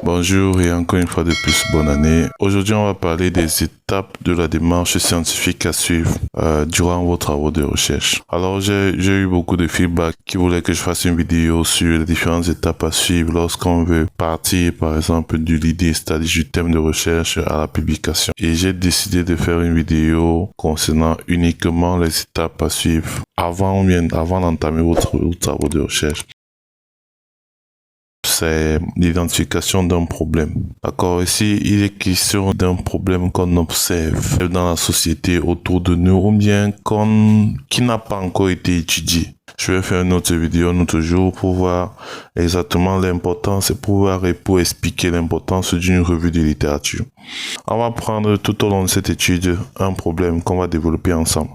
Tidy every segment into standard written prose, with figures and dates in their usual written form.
Bonjour et encore une fois de plus, bonne année. Aujourd'hui, on va parler des étapes de la démarche scientifique à suivre durant vos travaux de recherche. Alors, j'ai eu beaucoup de feedback qui voulaient que je fasse une vidéo sur les différentes étapes à suivre lorsqu'on veut partir, par exemple, de l'idée, c'est-à-dire du thème de recherche à la publication. Et j'ai décidé de faire une vidéo concernant uniquement les étapes à suivre avant d'entamer vos travaux de recherche. C'est l'identification d'un problème. D'accord, ici, il est question d'un problème qu'on observe dans la société autour de nous ou bien qui n'a pas encore été étudié. Je vais faire une autre vidéo un autre jour pour voir exactement l'importance et pour expliquer l'importance d'une revue de littérature. On va prendre tout au long de cette étude un problème qu'on va développer ensemble.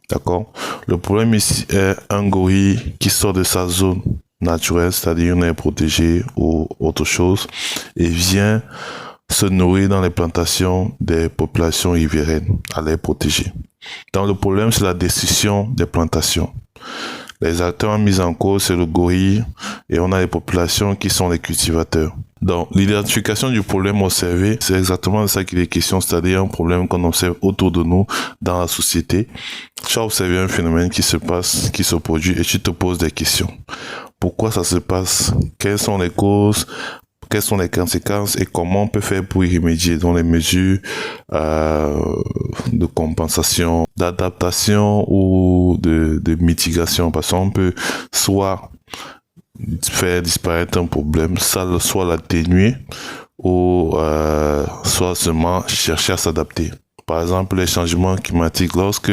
D'accord? Le problème ici est un gorille qui sort de sa zone naturelle, c'est-à-dire une aire protégée ou autre chose, et vient se nourrir dans les plantations des populations riveraines à l'aire protégée. Donc le problème, c'est la destruction des plantations. Les acteurs mis en cause, c'est le gorille et on a les populations qui sont les cultivateurs. Donc, l'identification du problème observé, c'est exactement de ça qu'il est question, c'est-à-dire un problème qu'on observe autour de nous dans la société. Tu as observé un phénomène qui se passe, qui se produit et tu te poses des questions. Pourquoi ça se passe? Quelles sont les causes? Quelles sont les conséquences et comment on peut faire pour y remédier dans les mesures de compensation, d'adaptation ou de mitigation, parce qu'on peut soit faire disparaître un problème, soit l'atténuer ou soit seulement chercher à s'adapter. Par exemple, les changements climatiques, lorsque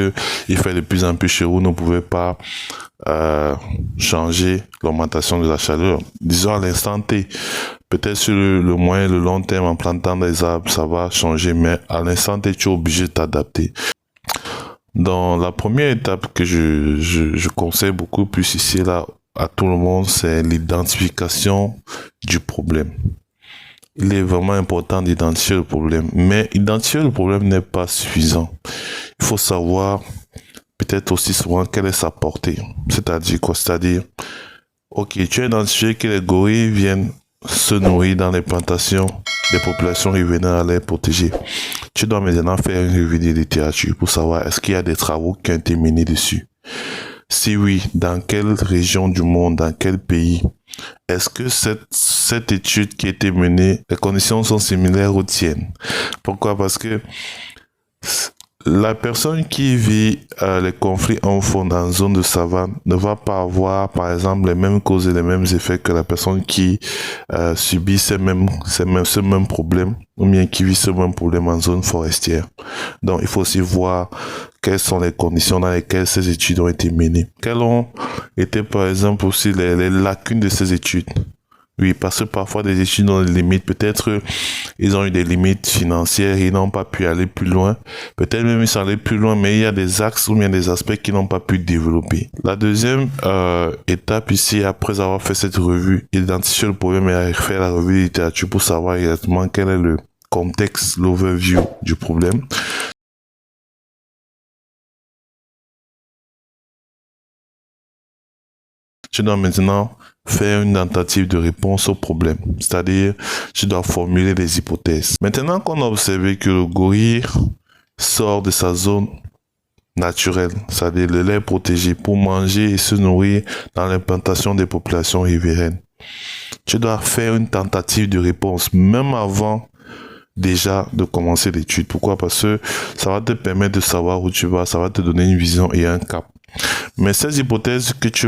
il fait de plus en plus chaud, vous ne pouvez pas changer l'augmentation de la chaleur. Disons à l'instant T, peut-être sur le moyen et le long terme, en plantant des arbres, ça va changer, mais à l'instant T, tu es obligé de t'adapter. Dans la première étape que je conseille beaucoup plus ici, là, à tout le monde, c'est l'identification du problème. Il est vraiment important d'identifier le problème, mais identifier le problème n'est pas suffisant. Il faut savoir peut-être aussi souvent quelle est sa portée. C'est-à-dire quoi? C'est-à-dire, ok, tu as identifié que les gorilles viennent se nourrir dans les plantations des populations riveraines à l'aire protégée. Tu dois maintenant faire une revue de littérature pour savoir est-ce qu'il y a des travaux qui ont été menés dessus. Si oui, dans quelle région du monde, dans quel pays? Est-ce que cette étude qui a été menée, les conditions sont similaires aux tiennes? Pourquoi? Parce que la personne qui vit les conflits en fond dans une zone de savane ne va pas avoir, par exemple, les mêmes causes et les mêmes effets que la personne qui subit ce même problème ou bien qui vit ce même problème en zone forestière. Donc, il faut aussi voir quelles sont les conditions dans lesquelles ces études ont été menées. Quelles ont été, par exemple, aussi les lacunes de ces études? Oui, parce que parfois des études ont des limites. Peut-être ils ont eu des limites financières et ils n'ont pas pu aller plus loin. Peut-être même ils sont allés plus loin, mais il y a des axes ou bien des aspects qu'ils n'ont pas pu développer. La deuxième étape ici, après avoir fait cette revue, identifier le problème et faire la revue de littérature pour savoir exactement quel est le contexte, l'overview du problème. Tu dois maintenant faire une tentative de réponse au problème, c'est-à-dire tu dois formuler des hypothèses. Maintenant qu'on a observé que le gorille sort de sa zone naturelle, c'est-à-dire de l'aire protégée pour manger et se nourrir dans l'implantation des populations riveraines, tu dois faire une tentative de réponse même avant déjà de commencer l'étude. Pourquoi? Parce que ça va te permettre de savoir où tu vas, ça va te donner une vision et un cap. Mais ces hypothèses que tu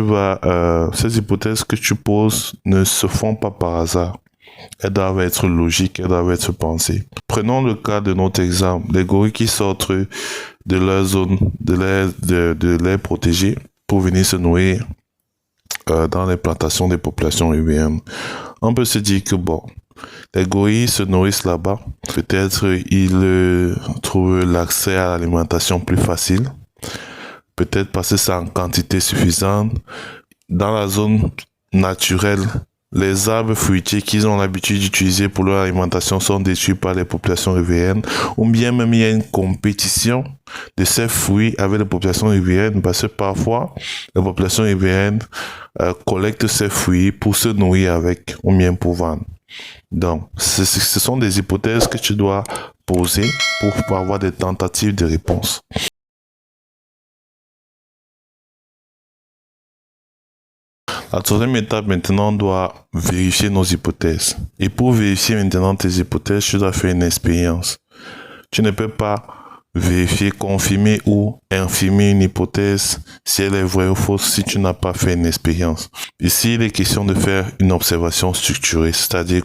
poses ne se font pas par hasard. Elles doivent être logiques, elles doivent être pensées. Prenons le cas de notre exemple, les gorilles qui sortent de leur zone, de l'aire protégée pour venir se nourrir dans les plantations des populations riveraines. On peut se dire que bon, les gorilles se nourrissent là-bas. Peut-être ils trouvent l'accès à l'alimentation plus facile. Peut-être parce que c'est en quantité suffisante. Dans la zone naturelle, les arbres fruitiers qu'ils ont l'habitude d'utiliser pour leur alimentation sont détruits par les populations riveraines. Ou bien même il y a une compétition de ces fruits avec les populations riveraines parce que parfois les populations riveraines collectent ces fruits pour se nourrir avec ou bien pour vendre. Donc, ce sont des hypothèses que tu dois poser pour avoir des tentatives de réponse. La troisième étape, maintenant, on doit vérifier nos hypothèses. Et pour vérifier maintenant tes hypothèses, tu dois faire une expérience. Tu ne peux pas vérifier, confirmer ou infirmer une hypothèse si elle est vraie ou fausse si tu n'as pas fait une expérience. Ici, il est question de faire une observation structurée, c'est-à-dire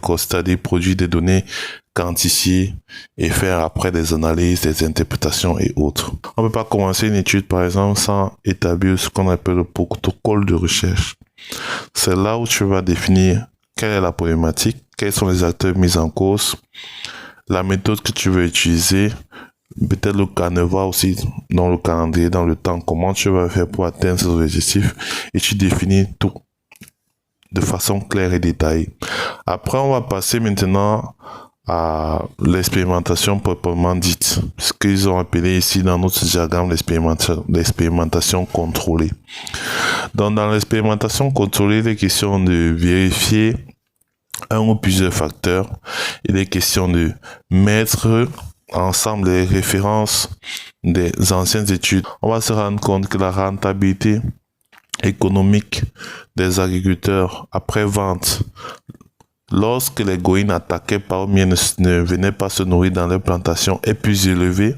produire des données quantifiées et faire après des analyses, des interprétations et autres. On ne peut pas commencer une étude, par exemple, sans établir ce qu'on appelle le protocole de recherche. C'est là où tu vas définir quelle est la problématique, quels sont les acteurs mis en cause, la méthode que tu veux utiliser, peut-être le canevas aussi, dans le calendrier, dans le temps, comment tu vas faire pour atteindre ces objectifs, et tu définis tout de façon claire et détaillée. Après, on va passer maintenant à l'expérimentation proprement dite, ce qu'ils ont appelé ici dans notre diagramme l'expérimentation contrôlée. Donc, dans l'expérimentation contrôlée, il est question de vérifier un ou plusieurs facteurs. Il est question de mettre ensemble les références des anciennes études. On va se rendre compte que la rentabilité économique des agriculteurs après vente, lorsque les gorilles n'attaquaient pas ou bien ne venaient pas se nourrir dans leur plantation, est plus élevée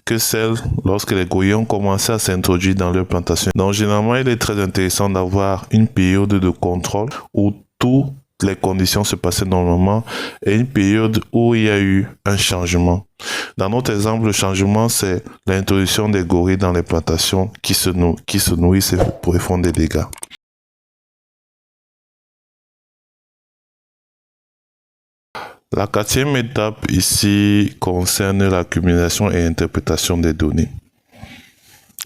que celle lorsque les gorilles ont commencé à s'introduire dans leur plantation. Donc généralement, il est très intéressant d'avoir une période de contrôle où toutes les conditions se passaient normalement et une période où il y a eu un changement. Dans notre exemple, le changement, c'est l'introduction des gorilles dans les plantations qui se nourrissent pour faire des dégâts. La quatrième étape ici concerne l'accumulation et interprétation des données.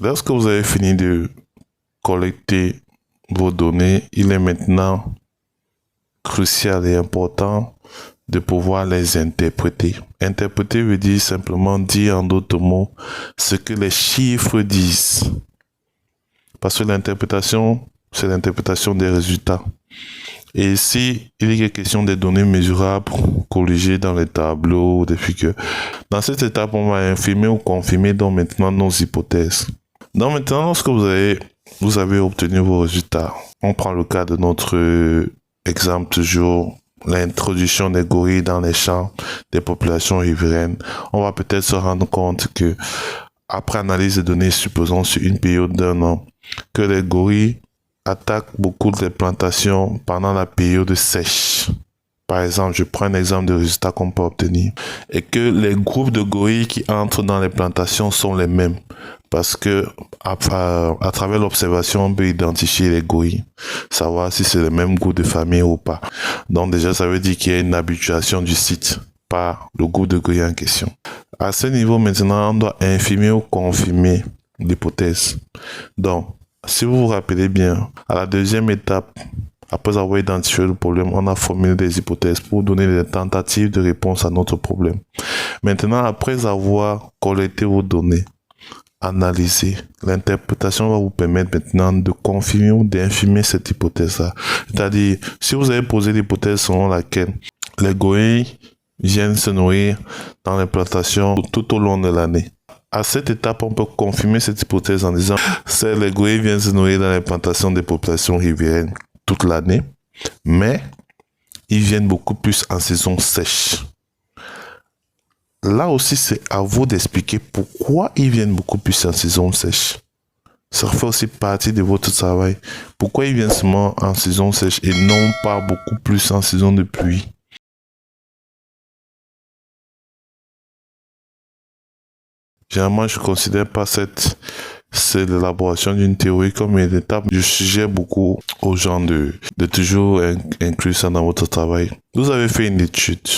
Lorsque vous avez fini de collecter vos données, il est maintenant crucial et important de pouvoir les interpréter. Interpréter veut dire simplement dire en d'autres mots ce que les chiffres disent. Parce que l'interprétation, c'est l'interprétation des résultats. Et ici, il est question des données mesurables, corrigées dans les tableaux, des figures. Dans cette étape, on va infirmer ou confirmer donc maintenant nos hypothèses. Donc maintenant, lorsque vous avez obtenu vos résultats, on prend le cas de notre exemple toujours, l'introduction des gorilles dans les champs des populations riveraines. On va peut-être se rendre compte que, après analyse des données, supposons sur une période d'1 an, que les gorilles attaquent beaucoup de plantations pendant la période sèche. Par exemple, je prends un exemple de résultat qu'on peut obtenir. Et que les groupes de gorilles qui entrent dans les plantations sont les mêmes. Parce que à travers l'observation, on peut identifier les gorilles. Savoir si c'est le même groupe de famille ou pas. Donc déjà, ça veut dire qu'il y a une habituation du site par le groupe de gorilles en question. À ce niveau, maintenant, on doit infirmer ou confirmer l'hypothèse. Donc, si vous vous rappelez bien, à la deuxième étape, après avoir identifié le problème, on a formulé des hypothèses pour donner des tentatives de réponse à notre problème. Maintenant, après avoir collecté vos données, analysé, l'interprétation va vous permettre maintenant de confirmer ou d'infirmer cette hypothèse-là. C'est-à-dire, si vous avez posé l'hypothèse selon laquelle les gorilles viennent se nourrir dans les plantations tout au long de l'année, à cette étape, on peut confirmer cette hypothèse en disant que les gorilles viennent se nourrir dans les plantations des populations riveraines toute l'année, mais ils viennent beaucoup plus en saison sèche. Là aussi, c'est à vous d'expliquer pourquoi ils viennent beaucoup plus en saison sèche. Ça fait aussi partie de votre travail. Pourquoi ils viennent seulement en saison sèche et non pas beaucoup plus en saison de pluie. Généralement, je ne considère pas c'est l'élaboration d'une théorie comme une étape. Je suggère beaucoup aux gens de toujours inclure ça dans votre travail. Vous avez fait une étude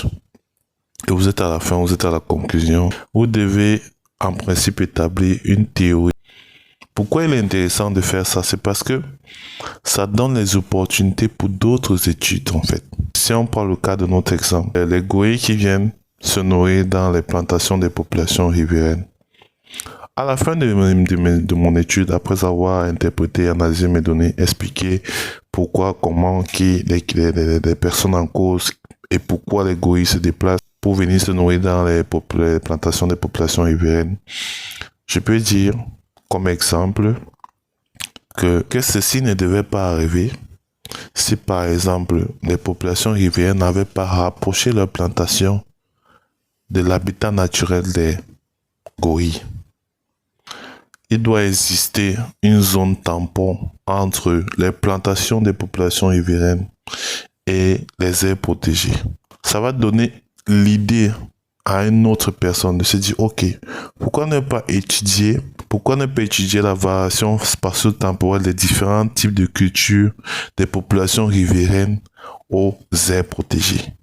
et vous êtes à la fin, vous êtes à la conclusion. Vous devez en principe établir une théorie. Pourquoi il est intéressant de faire ça? C'est parce que ça donne les opportunités pour d'autres études en fait. Si on prend le cas de notre exemple, les gorilles qui viennent se nourrir dans les plantations des populations riveraines. À la fin de mon étude, après avoir interprété, analysé mes données, expliqué pourquoi, comment, qui, les personnes en cause et pourquoi les gorilles se déplacent pour venir se nourrir dans les plantations des populations riveraines, je peux dire, comme exemple, que ceci ne devait pas arriver si par exemple les populations riveraines n'avaient pas rapproché leurs plantations de l'habitat naturel des gorilles. Il doit exister une zone tampon entre les plantations des populations riveraines et les aires protégées. Ça va donner l'idée à une autre personne de se dire, ok, pourquoi ne pas étudier la variation spatio-temporelle des différents types de cultures des populations riveraines aux aires protégées.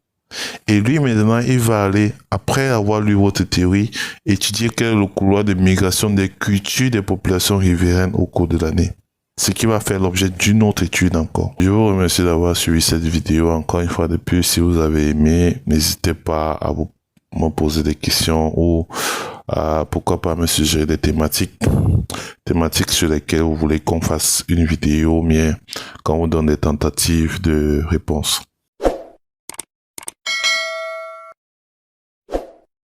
Et lui, maintenant, il va aller, après avoir lu votre théorie, étudier quel est le couloir de migration des cultures des populations riveraines au cours de l'année. Ce qui va faire l'objet d'une autre étude encore. Je vous remercie d'avoir suivi cette vidéo. Encore une fois de plus, si vous avez aimé, n'hésitez pas à me poser des questions ou pourquoi pas me suggérer des thématiques sur lesquelles vous voulez qu'on fasse une vidéo, mais qu'on vous donne des tentatives de réponse.